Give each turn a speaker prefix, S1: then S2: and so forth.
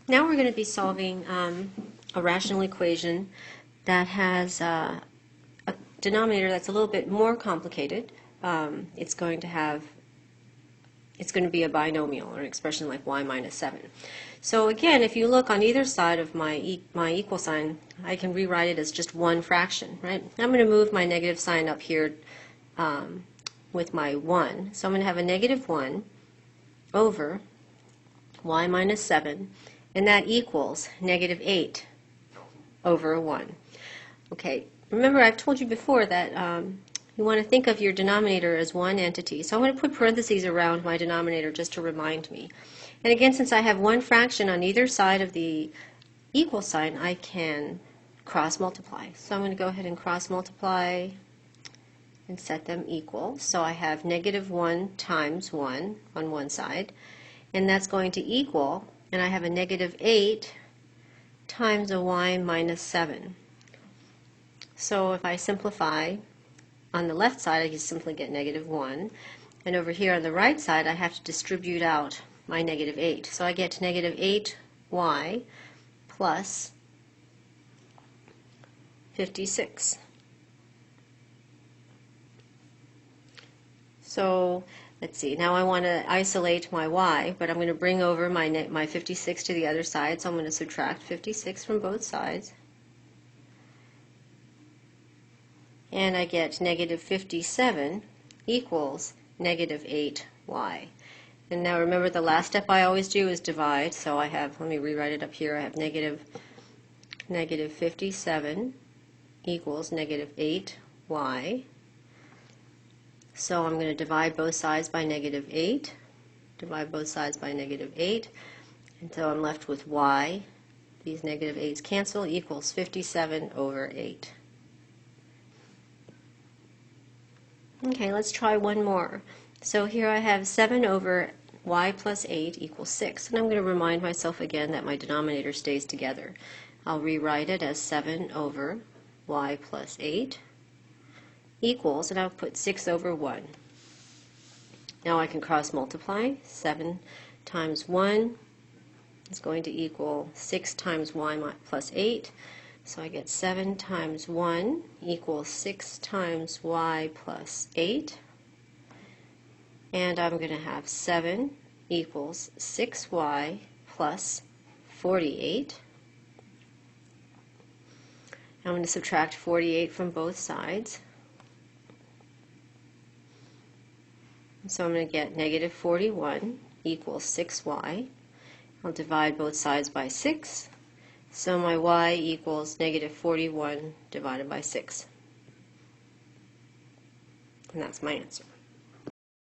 S1: Now we're going to be solving a rational equation that has a denominator that's a little bit more complicated. It's going to be a binomial, or an expression like y minus 7. So again, if you look on either side of my equal sign, I can rewrite it as just one fraction, right? I'm going to move my negative sign up here with my 1. So I'm going to have a negative 1 over y minus 7, and that equals negative 8 over 1. Okay, remember I've told you before that you want to think of your denominator as one entity. So I'm going to put parentheses around my denominator just to remind me. And again, since I have one fraction on either side of the equal sign, I can cross multiply. So I'm going to go ahead and cross multiply and set them equal. So I have negative 1 times 1 on one side, and that's going to equal, and I have a negative 8 times a y minus 7. So if I simplify, on the left side I can simply get negative 1, and over here on the right side I have to distribute out my negative 8. So I get negative 8y plus 56. So let's see, now I want to isolate my y, but I'm going to bring over my 56 to the other side, so I'm going to subtract 56 from both sides. And I get negative 57 equals negative 8y. And now remember, the last step I always do is divide, so I have, let me rewrite it up here, I have negative 57 equals negative 8y. So I'm going to divide both sides by negative 8, divide both sides by negative 8, and so I'm left with y, these negative 8's cancel, equals 57 over 8. Okay, let's try one more. So here I have 7 over y plus 8 equals 6, and I'm going to remind myself again that my denominator stays together. I'll rewrite it as 7 over y plus 8 equals, and I'll put 6 over 1. Now I can cross multiply. 7 times 1 is going to equal 6 times y plus 8. So I get 7 times 1 equals 6 times y plus 8. And I'm going to have 7 equals 6y plus 48. I'm going to subtract 48 from both sides. So I'm going to get negative 41 equals 6y. I'll divide both sides by 6. So my y equals negative 41 divided by 6. And that's my answer.